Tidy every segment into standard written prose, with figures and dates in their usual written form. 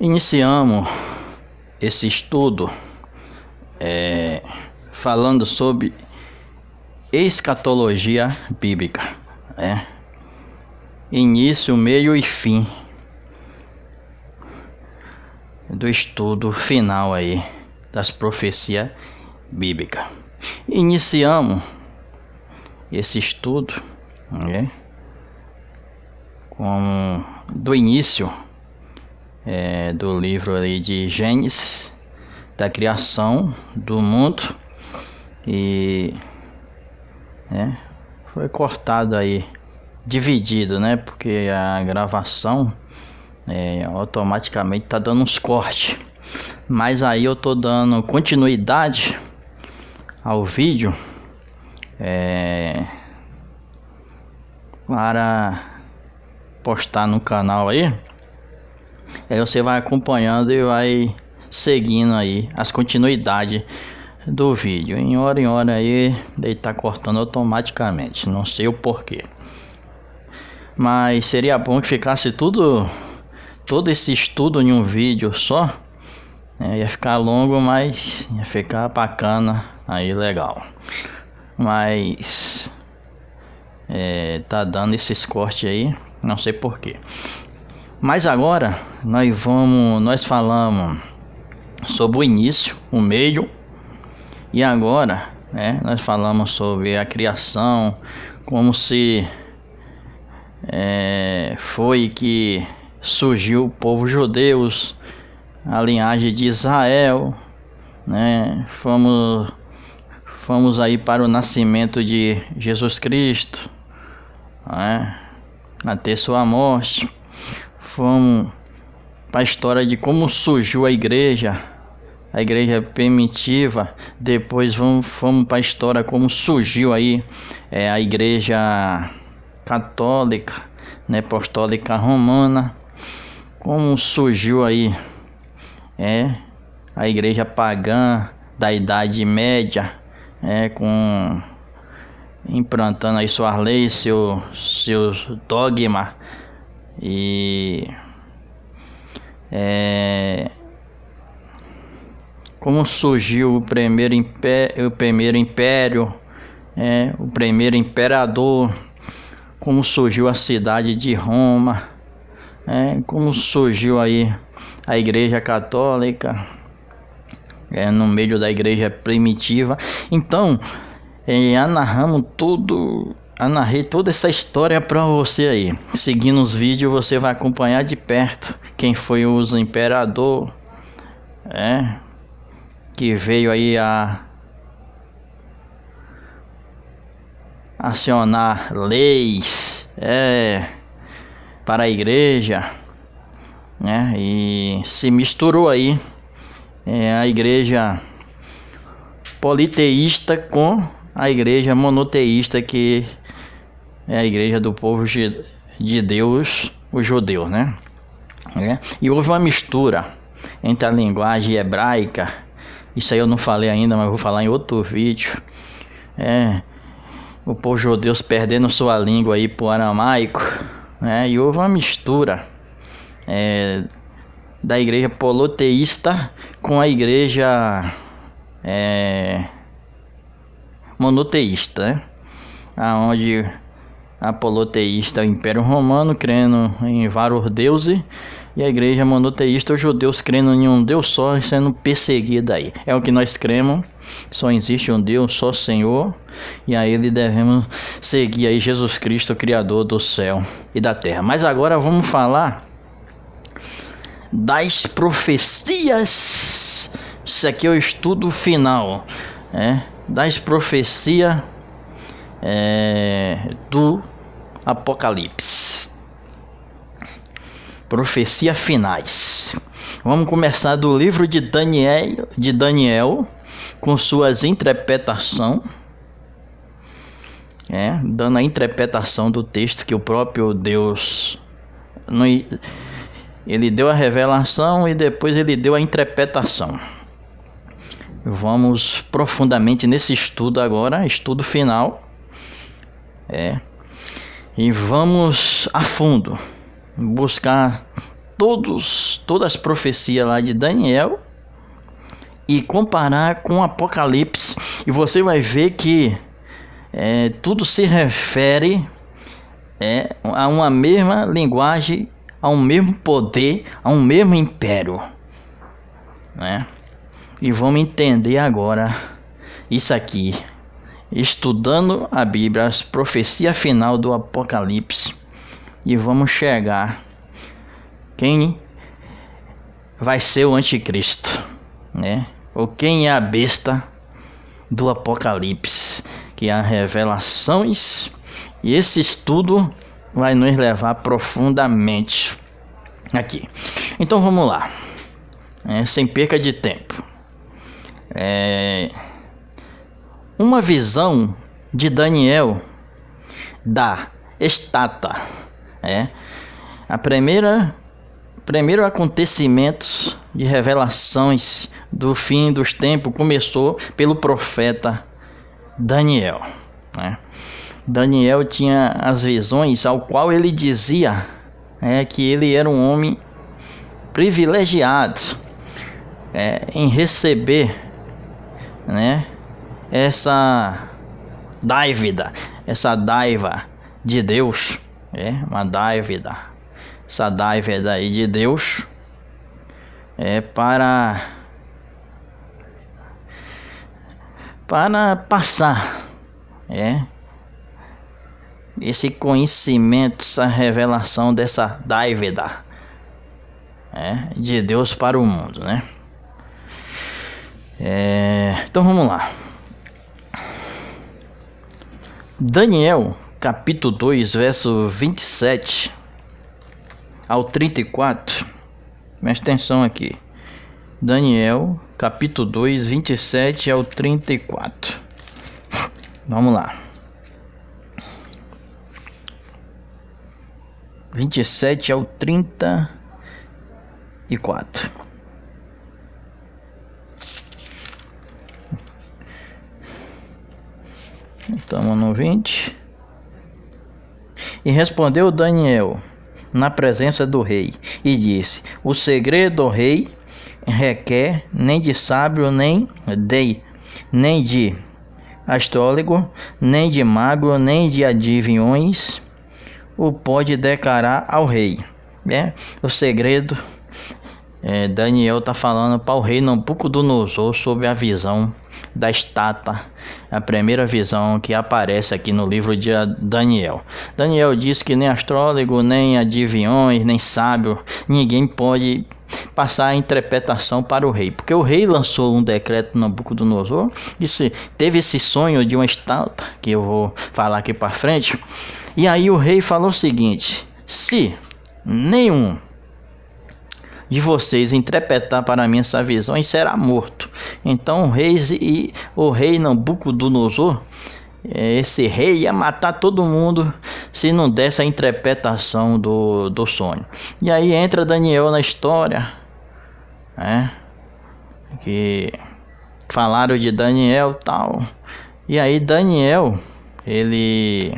Iniciamos esse estudo falando sobre escatologia bíblica, início, meio e fim do estudo final aí das profecias bíblicas. Iniciamos esse estudo do início do livro aí de Gênesis, da criação do mundo, e foi cortado aí, dividido, porque a gravação automaticamente tá dando uns cortes, mas aí eu tô dando continuidade ao vídeo para postar no canal aí você vai acompanhando e vai seguindo aí as continuidades do vídeo. Em hora aí ele tá cortando automaticamente, não sei o porquê, mas seria bom que ficasse todo esse estudo em um vídeo só. Ia ficar longo, mas ia ficar bacana aí, legal. Mas tá dando esses cortes aí, não sei porquê. Mas agora nós falamos sobre o início, o meio, e agora nós falamos sobre a criação, como se foi que surgiu o povo judeus, a linhagem de Israel, fomos aí para o nascimento de Jesus Cristo, até sua morte. Fomos para a história de como surgiu a igreja primitiva. Depois fomos para a história como surgiu aí a igreja católica, apostólica romana, como surgiu aí a igreja pagã da Idade Média, implantando aí suas leis, seus dogmas, e como surgiu o primeiro império, o primeiro imperador, como surgiu a cidade de Roma, como surgiu aí a igreja católica no meio da igreja primitiva. Então narrei toda essa história para você aí. Seguindo os vídeos, você vai acompanhar de perto quem foi os imperador que veio aí a acionar leis para a igreja, e se misturou aí a igreja politeísta com a igreja monoteísta, que é a igreja do povo de Deus, os judeus, e houve uma mistura entre a linguagem hebraica. Isso aí eu não falei ainda, mas vou falar em outro vídeo. O povo judeu perdendo sua língua aí pro aramaico, e houve uma mistura da igreja politeísta com a igreja monoteísta, aonde a politeísta é o Império Romano, crendo em vários deuses, e a igreja monoteísta, os judeus crendo em um Deus só e sendo perseguidos aí. É o que nós cremos, só existe um Deus, só Senhor, e a Ele devemos seguir aí Jesus Cristo, Criador do céu e da terra. Mas agora vamos falar das profecias. Isso aqui é o estudo final, das profecias do Apocalipse. Profecias finais. Vamos começar do livro de Daniel com suas interpretações, dando a interpretação do texto que o próprio Deus ele deu a revelação e depois ele deu a interpretação. Vamos profundamente nesse estudo agora, estudo final, e vamos a fundo buscar todas as profecias lá de Daniel e comparar com o Apocalipse, e você vai ver que tudo se refere a uma mesma linguagem, a um mesmo poder, a um mesmo império, né? E vamos entender agora isso aqui, estudando a Bíblia, as profecias final do Apocalipse, e vamos chegar quem vai ser o anticristo, né? Ou quem é a besta do Apocalipse, que é as revelações, e esse estudo vai nos levar profundamente aqui. Então vamos lá, sem perca de tempo. Uma visão de Daniel da estátua, a primeiro acontecimento de revelações do fim dos tempos começou pelo profeta Daniel, né? Daniel tinha as visões ao qual ele dizia que ele era um homem privilegiado em receber, né, essa dádiva de Deus, uma dádiva, essa dádiva aí de Deus para passar esse conhecimento, essa revelação dessa dádiva de Deus para o mundo, né? Então vamos lá. Daniel, capítulo 2, verso 27 ao 34. Presta atenção aqui. Daniel, capítulo 2, 27 ao 34. Vamos lá. 27 ao 34. Estamos no 20. E respondeu Daniel na presença do rei e disse: o segredo do rei requer nem de sábio, nem de astrólogo, nem de mago, nem de adivinhões o pode declarar ao rei. O segredo, Daniel está falando para o rei Nabucodonosor sobre a visão da estátua, a primeira visão que aparece aqui no livro de Daniel. Daniel diz que nem astrólogo, nem adivinhões, nem sábio, ninguém pode passar a interpretação para o rei, porque o rei lançou um decreto no Nabucodonosor, teve esse sonho de uma estátua, que eu vou falar aqui para frente, e aí o rei falou o seguinte: se nenhum de vocês interpretar para mim essa visão, e será morto. Então o rei Nabucodonosor, esse rei ia matar todo mundo se não desse a interpretação do sonho. E aí entra Daniel na história, que falaram de Daniel tal. E aí Daniel, ele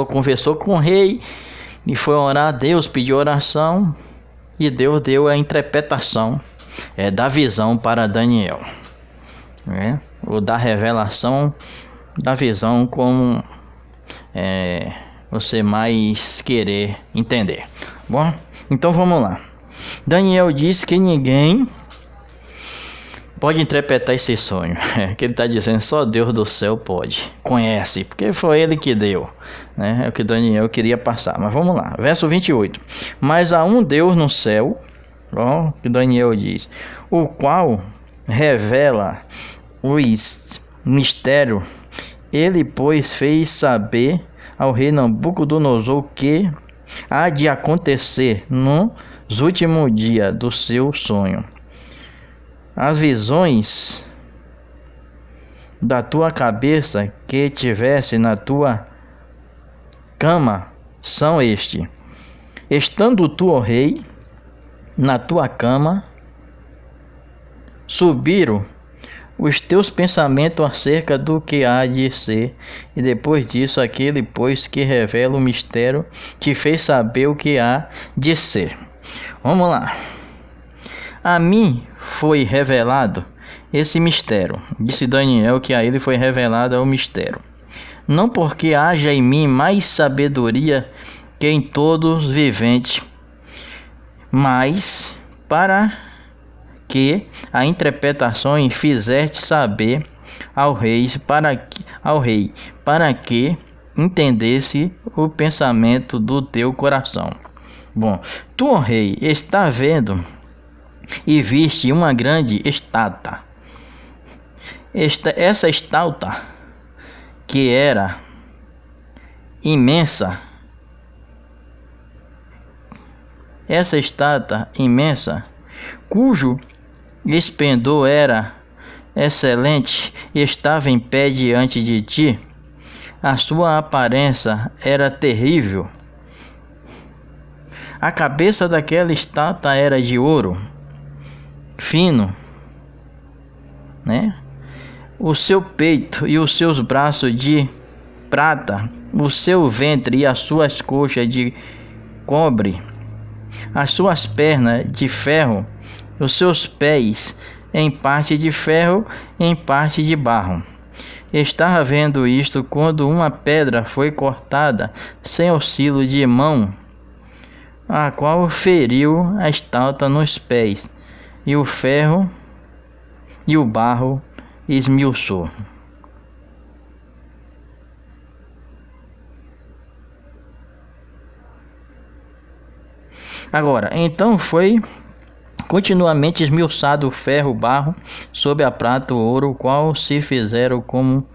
conversou com o rei e foi orar a Deus, pediu oração, e Deus deu a interpretação da visão para Daniel, ou da revelação da visão, como você mais querer entender. Bom, então vamos lá. Daniel disse que ninguém pode interpretar esse sonho, que ele está dizendo, só Deus do céu pode, conhece, porque foi ele que deu, é o que Daniel queria passar. Mas vamos lá, verso 28. Mas há um Deus no céu, que Daniel diz, o qual revela os mistérios. Ele, pois, fez saber ao rei Nabucodonosor o que há de acontecer nos últimos dias do seu sonho. As visões da tua cabeça que tivesse na tua cama são este: estando tu, ó rei, na tua cama, subiram os teus pensamentos acerca do que há de ser, e depois disso aquele, pois, que revela o mistério, te fez saber o que há de ser. Vamos lá. A mim foi revelado esse mistério, disse Daniel, que a ele foi revelado o mistério. Não porque haja em mim mais sabedoria que em todos os viventes, mas para que a interpretação fizeste saber ao rei, para que entendesse o pensamento do teu coração. Bom, tu, ó rei, está vendo e viste uma grande estátua. Essa estátua, que era imensa, cujo esplendor era excelente, estava em pé diante de ti. A sua aparência era terrível. A cabeça daquela estátua era de ouro fino, né? O seu peito e os seus braços de prata, o seu ventre e as suas coxas de cobre, as suas pernas de ferro, os seus pés em parte de ferro, em parte de barro. Estava vendo isto quando uma pedra foi cortada sem auxílio de mão, a qual feriu a estátua nos pés, e o ferro e o barro esmiuçou. Agora, então foi continuamente esmiuçado o ferro, o barro, sob a prata, o ouro, o qual se fizeram como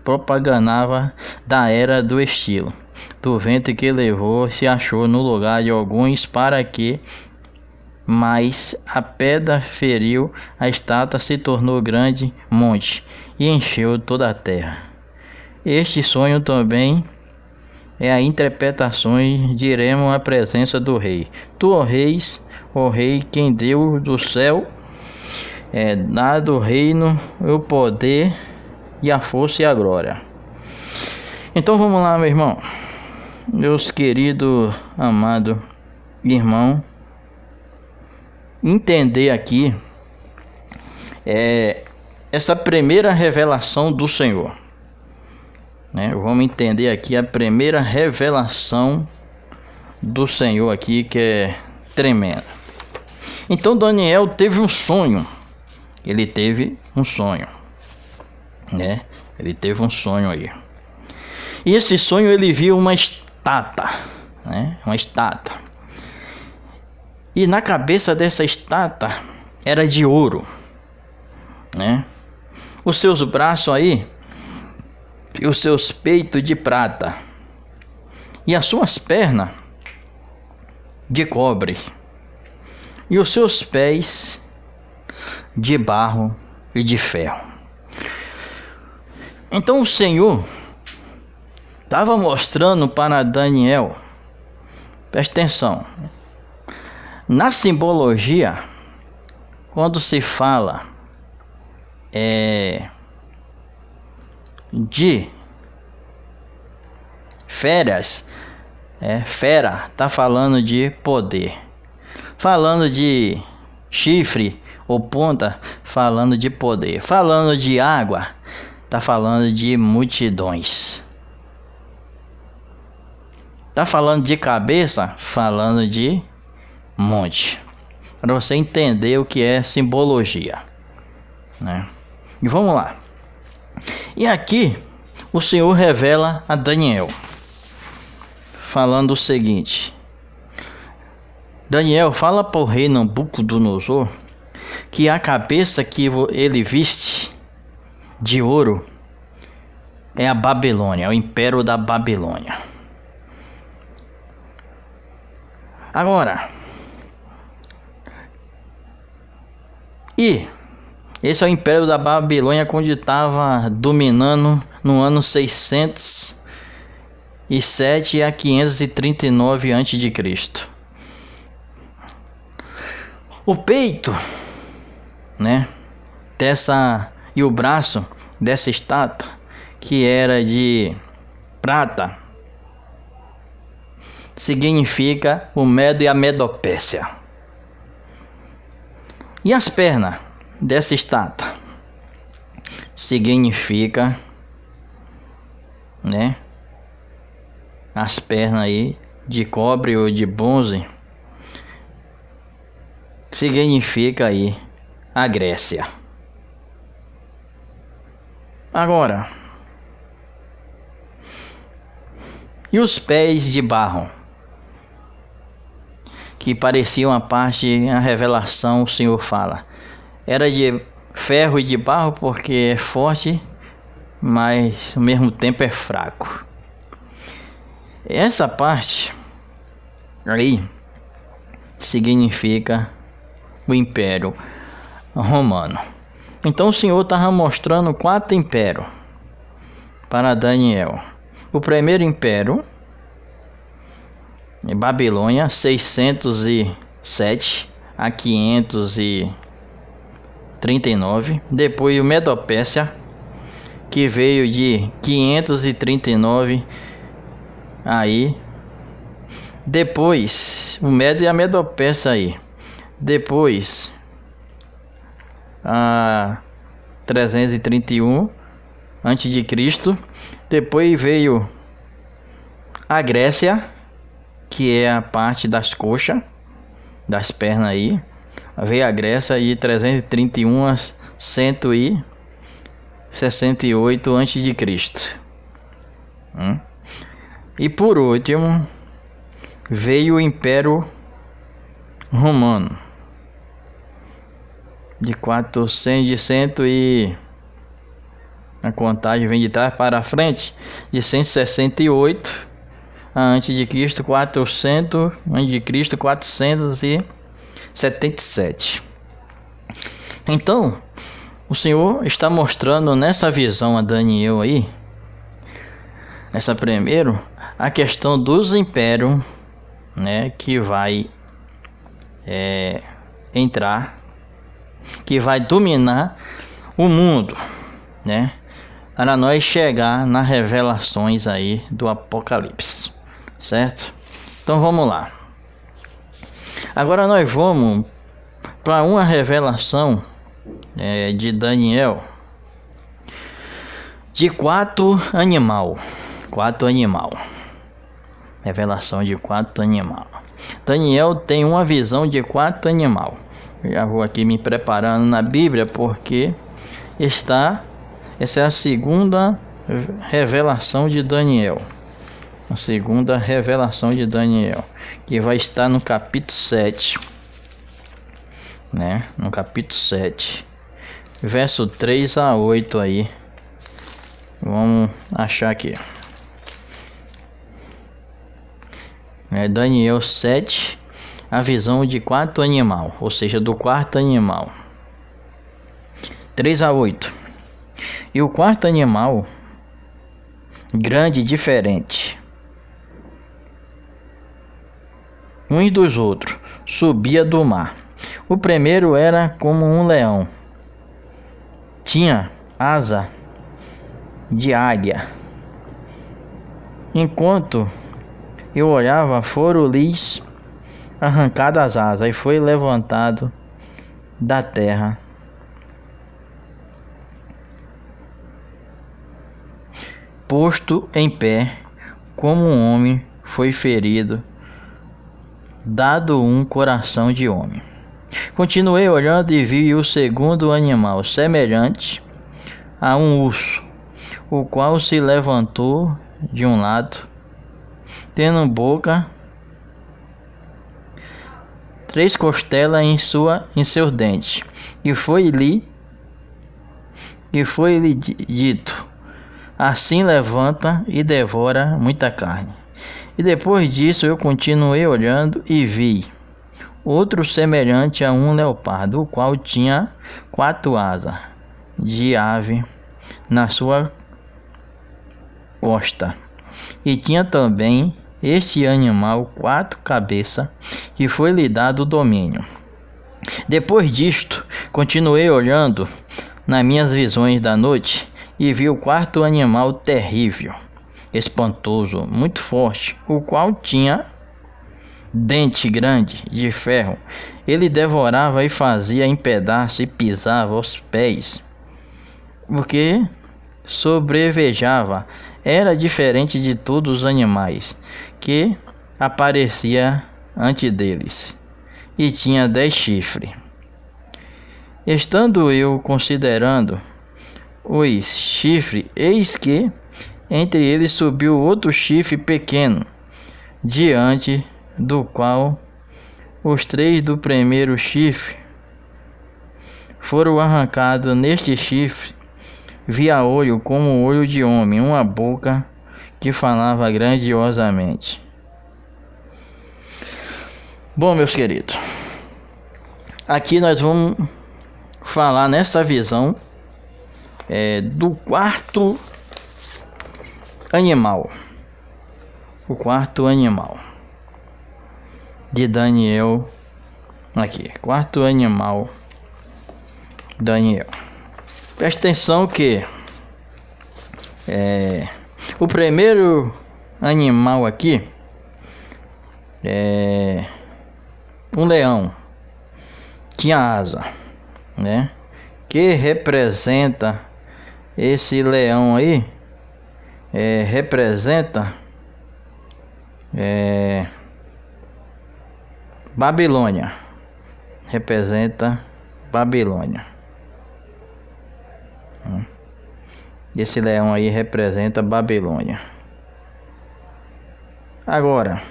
propagandava da era do estilo. Do vento que levou, se achou no lugar de alguns para que, mas a pedra feriu a estátua, se tornou grande monte e encheu toda a terra. Este sonho também é a interpretação, diremos a presença do rei. Tu, ó rei, quem deu do céu, dado o reino, o poder e a força e a glória. Então vamos lá, meu irmão, meus queridos, amados irmão, entender aqui essa primeira revelação do Senhor, né? Vamos entender aqui a primeira revelação do Senhor aqui, que é tremenda. Então Daniel teve um sonho. Ele teve um sonho, né? Ele teve um sonho aí. E esse sonho ele viu uma estátua, né? Uma estátua. E na cabeça dessa estátua era de ouro, né? Os seus braços aí e os seus peitos de prata e as suas pernas de cobre e os seus pés de barro e de ferro. Então o Senhor estava mostrando para Daniel, presta atenção, na simbologia, quando se fala de feras, fera está falando de poder, falando de chifre ou ponta, falando de poder, falando de água, está falando de multidões, está falando de cabeça, falando de monte, para você entender o que é simbologia, né? E vamos lá. E aqui o Senhor revela a Daniel, falando o seguinte: Daniel, fala para o rei Nabucodonosor que a cabeça que ele viste de ouro é a Babilônia, é o império da Babilônia. Agora, esse é o império da Babilônia, onde estava dominando no ano 607 a 539 a.C. O peito, né? e o braço dessa estátua, que era de prata, significa o Medo e a Medopécia. E as pernas dessa estátua significa, né, as pernas aí de cobre ou de bronze, significa aí a Grécia. Agora, e os pés de barro, que pareciam a revelação, o Senhor fala, era de ferro e de barro porque é forte, mas ao mesmo tempo é fraco. Essa parte aí significa o Império Romano. Então o Senhor estava mostrando 4 impérios para Daniel. O primeiro império, Babilônia, 607 a 539. Depois o Medopécia, que veio de 539 aí. Depois o Medo e a Medopécia aí. Depois a 331 antes de Cristo. Depois veio a Grécia, que é a parte das coxas, das pernas aí. Veio a Grécia de 331 a 168 antes de Cristo. E por último veio o Império Romano de 400 a contagem vem de trás para frente, de 168 antes de Cristo, 400 antes de Cristo, 477. Então, o Senhor está mostrando nessa visão a Daniel aí, nessa primeiro, a questão dos impérios, né, que vai entrar, que vai dominar o mundo, né, para nós chegar nas revelações aí do Apocalipse, certo? Então vamos lá. Agora nós vamos para uma revelação de Daniel de 4 animal. Revelação de 4 animal. Daniel tem uma visão de 4 animal. Já vou aqui me preparando na Bíblia porque essa é a segunda revelação de Daniel. A segunda revelação de Daniel, que vai estar no capítulo 7, né? No capítulo 7, verso 3 a 8 aí. Vamos achar aqui. Daniel 7, a visão de 4 animal, ou seja, do 4º animal. 3 a 8. E o 4º animal, grande e diferente, uns dos outros, subia do mar. O primeiro era como um leão, tinha asa de águia. Enquanto eu olhava, foram-lhes arrancadas as asas e foi levantado da terra. Posto em pé, como um homem, foi ferido, dado um coração de homem. Continuei olhando e vi o segundo animal, semelhante a um urso, o qual se levantou de um lado, tendo boca, 3 costelas em seus dentes, e foi-lhe dito: assim levanta e devora muita carne. E depois disso eu continuei olhando e vi outro semelhante a um leopardo, o qual tinha 4 asas de ave na sua costa. E tinha também este animal 4 cabeças, e foi-lhe dado o domínio Depois disto, continuei olhando nas minhas visões da noite e vi o quarto animal terrível, espantoso, muito forte, o qual tinha dente grande de ferro. Ele devorava e fazia em pedaços e pisava aos pés, porque sobrevejava. Era diferente de todos os animais que aparecia ante deles, e tinha 10 chifres. Estando eu considerando os chifres, eis que entre eles subiu outro chifre pequeno, diante do qual os 3 do primeiro chifre foram arrancados. Neste chifre via olho como o olho de homem, uma boca que falava grandiosamente. Bom, meus queridos, aqui nós vamos falar nessa visão do quarto animal. O quarto animal de Daniel. Aqui, quarto animal, Daniel. Preste atenção que o primeiro animal aqui é um leão. Tinha asa, né? Que representa esse leão aí? Representa Babilônia. Representa Babilônia. Esse leão aí representa Babilônia. Agora,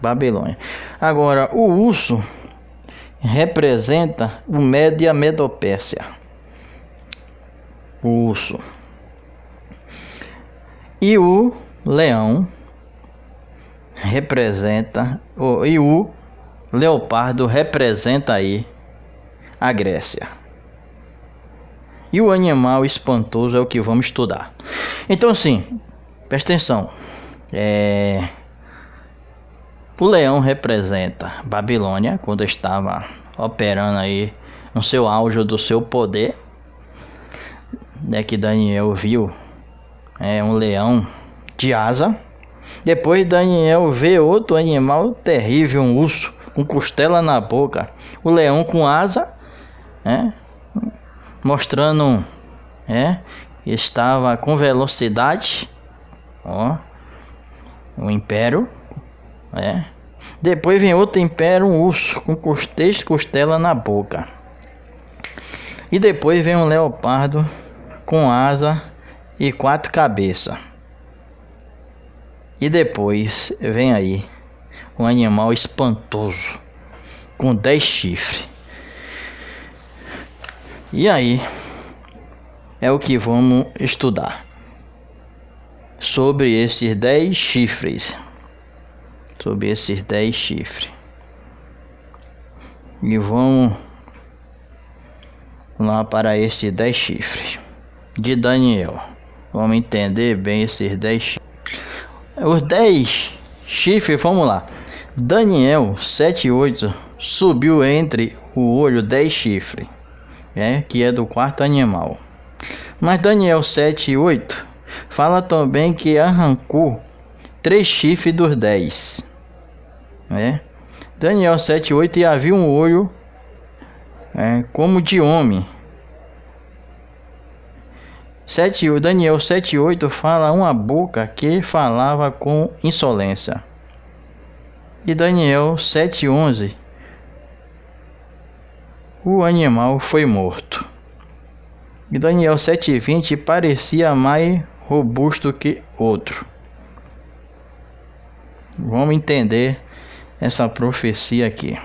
Babilônia. Agora, o urso representa o Médio e a Medopérsia. O urso. E o leão representa, e o leopardo representa aí a Grécia. E o animal espantoso é o que vamos estudar. Então, assim, presta atenção. O leão representa Babilônia, quando estava operando aí no seu auge do seu poder. Que Daniel viu um leão de asa. Depois Daniel vê outro animal terrível, um urso com costela na boca. O leão com asa, mostrando estava com velocidade, o império. Depois vem outro império, um urso com costela na boca. E depois vem um leopardo com asa e 4 cabeças. E depois vem aí um animal espantoso com 10 chifres. E aí é o que vamos estudar sobre esses 10 chifres. Sobre esses 10 chifres. E vamos lá para esses 10 chifres de Daniel. Vamos entender bem esses 10 chifres. Os 10 chifres, vamos lá. Daniel 7:8 subiu entre o olho 10 chifres, que é do quarto animal. Mas Daniel 7:8 fala também que arrancou 3 chifres dos 10. Daniel 7:8 e havia um olho como de homem. Daniel 7:8 fala uma boca que falava com insolência. E Daniel 7:11 o animal foi morto. E Daniel 7:20 parecia mais robusto que outro. Vamos entender essa profecia aqui.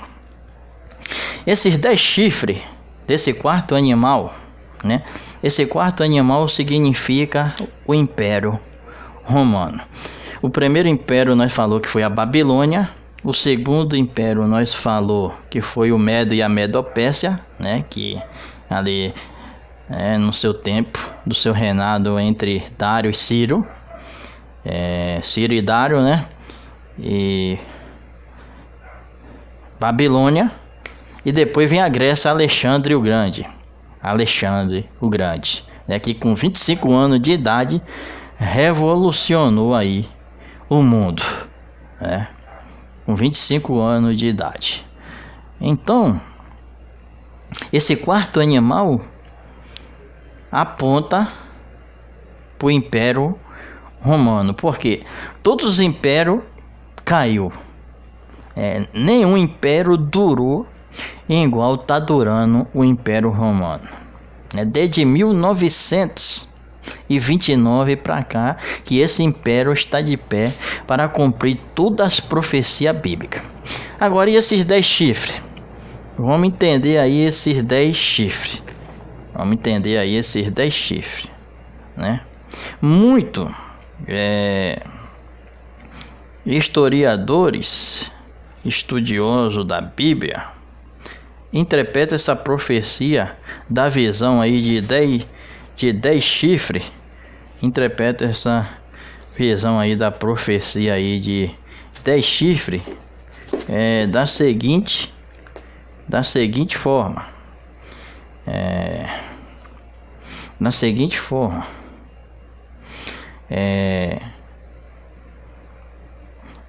Esses 10 chifres desse quarto animal, esse quarto animal significa o Império Romano. O primeiro império nós falou que foi a Babilônia. O segundo império nós falou que foi o Médio e a Medopérsia, que ali no seu tempo, do seu reinado entre Dário e Ciro. Ciro e Dário, E Babilônia, e depois vem a Grécia, Alexandre o Grande. Alexandre o Grande, né, que com 25 anos de idade revolucionou aí o mundo, né, com 25 anos de idade. Então, esse quarto animal aponta para o Império Romano, porque todos os impérios caiu. Nenhum império durou igual está durando o Império Romano. Desde 1929 para cá que esse império está de pé para cumprir todas as profecias bíblicas. Agora, e esses 10 chifres? Vamos entender aí esses 10 chifres. Né? Muito historiadores, estudiosos da Bíblia, interpreta essa profecia da visão aí de 10 chifres, interpreta essa visão aí da profecia aí de 10 chifres da seguinte forma.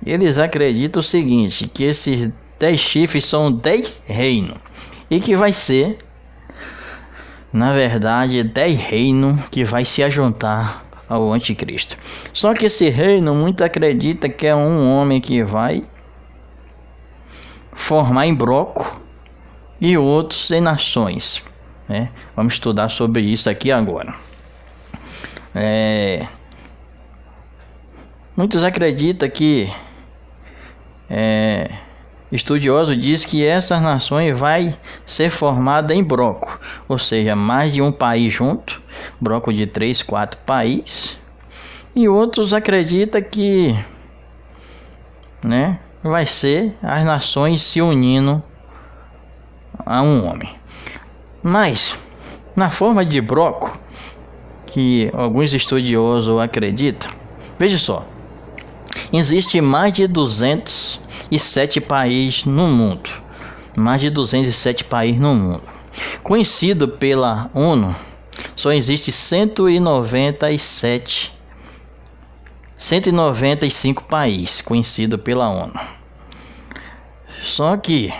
Eles acreditam o seguinte, que esses 10 chifres são 10 reinos, e que vai ser, na verdade, 10 reinos que vai se ajuntar ao anticristo. Só que esse reino, muito acredita que é um homem que vai formar em bloco e outros em nações, né? Vamos estudar sobre isso aqui agora. Muitos acreditam que estudioso diz que essas nações vai ser formada em bloco, ou seja, mais de um país junto, bloco de 3, 4 países, e outros acreditam que, né, vai ser as nações se unindo a um homem. Mas na forma de bloco que alguns estudiosos acreditam, veja só, existe mais de 207 países no mundo. Conhecido pela ONU, só existe 195 países conhecidos pela ONU. Só que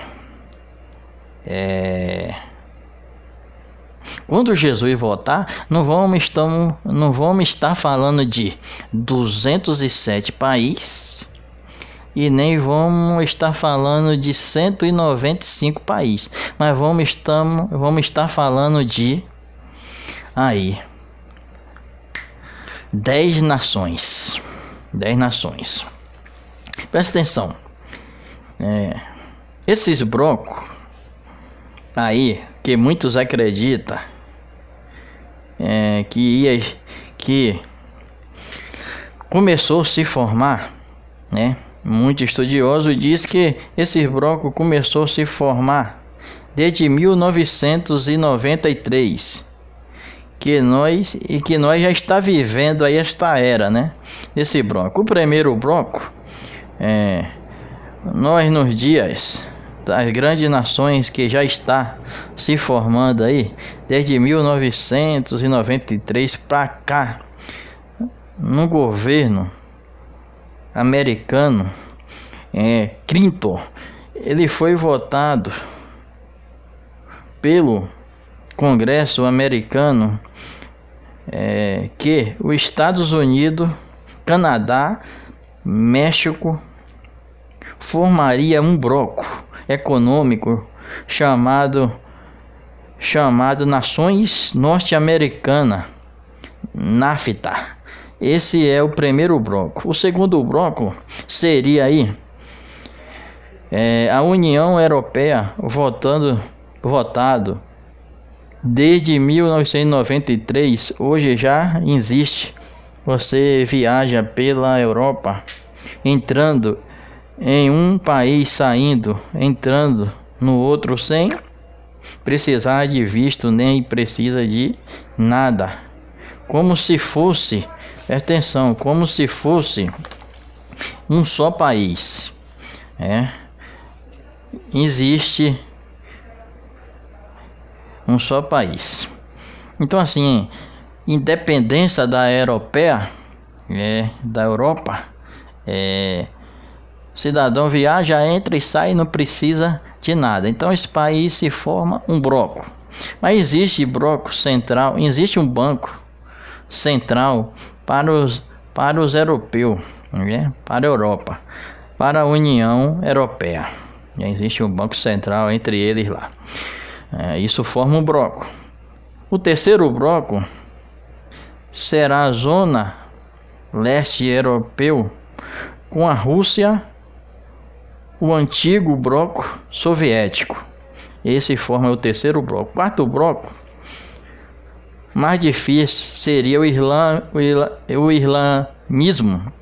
quando Jesus voltar, não vamos estar falando de 207 países e nem vamos estar falando de 195 países, mas vamos estar falando de 10 nações. 10 nações. Presta atenção. Esses blocos aí, que muitos acreditam que começou a se formar, né? Muito estudioso diz que esse bloco começou a se formar desde 1993, que nós já está vivendo aí esta era, né? Esse bloco. O primeiro bloco, nós nos dias das grandes nações que já está se formando aí desde 1993 para cá, no governo americano, Clinton, ele foi votado pelo Congresso americano que os Estados Unidos, Canadá, México formaria um bloco econômico chamado Nações Norte-Americanas, NAFTA. Esse é o primeiro bloco. O segundo bloco seria aí a União Europeia, votado desde 1993. Hoje já existe. Você viaja pela Europa, entrando em um país, saindo, entrando no outro, sem precisar de visto, nem precisa de nada. Como se fosse, presta atenção, como se fosse um só país. existe um só país. Então, assim, independência da europeia, da Europa, cidadão viaja, entra e sai, não precisa de nada. Então, esse país se forma um bloco. Mas existe bloco central, existe um banco central para os europeus, para a Europa, para a União Europeia. Já existe um banco central entre eles lá. Isso forma um bloco. O terceiro bloco será a zona leste europeu, com a Rússia, o antigo bloco soviético. Esse forma o terceiro bloco. O quarto bloco, mais difícil, seria o islamismo,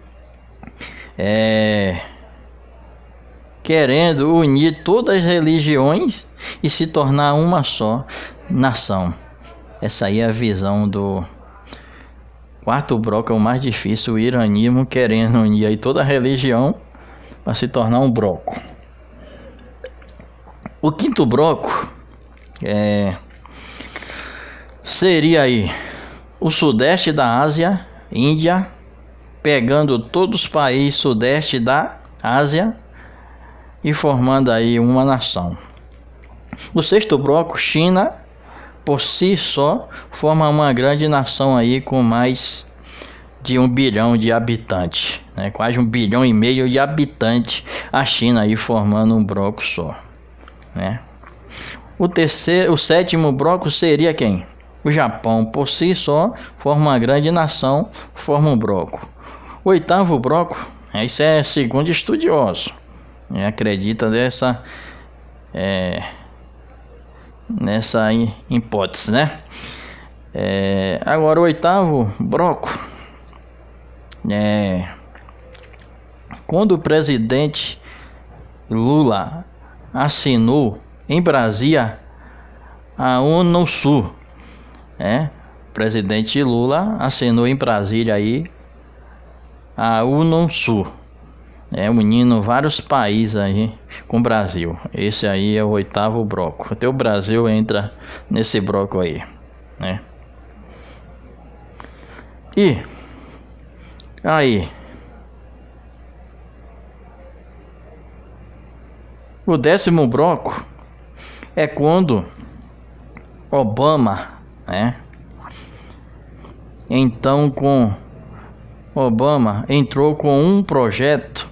querendo unir todas as religiões e se tornar uma só nação. Essa aí é a visão do quarto bloco, é o mais difícil, o iranismo querendo unir aí toda a religião para se tornar um bloco. O quinto bloco seria aí o sudeste da Ásia, Índia, pegando todos os países sudeste da Ásia e formando aí uma nação. O sexto bloco, China, por si só, forma uma grande nação aí com mais de 1 bilhão de habitantes, quase 1,5 bilhão de habitantes, a China aí formando um bloco só, O sétimo bloco seria quem? O Japão, por si só, forma uma grande nação, forma um bloco. O oitavo bloco, isso é segundo estudiosos, acredita nessa hipótese, Agora o oitavo bloco, quando o presidente Lula assinou em Brasília a Unasul, o presidente Lula assinou em Brasília aí a Unasul, unindo vários países aí com o Brasil. Esse aí é o oitavo bloco. Até o Brasil entra nesse bloco aí, E aí, o 10º bloco é quando Obama, então com Obama entrou com um projeto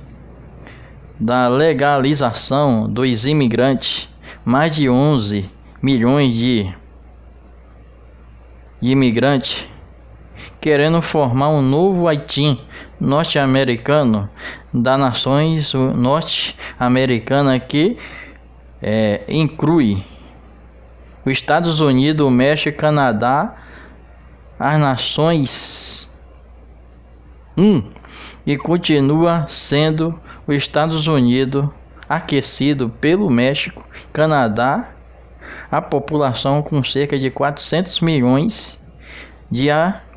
da legalização dos imigrantes, mais de 11 milhões de imigrantes, querendo formar um novo Haiti norte-americano, das nações norte-americanas, que inclui os Estados Unidos, o México, o Canadá, as nações e continua sendo os Estados Unidos aquecido pelo México, Canadá, a população com cerca de 400 milhões de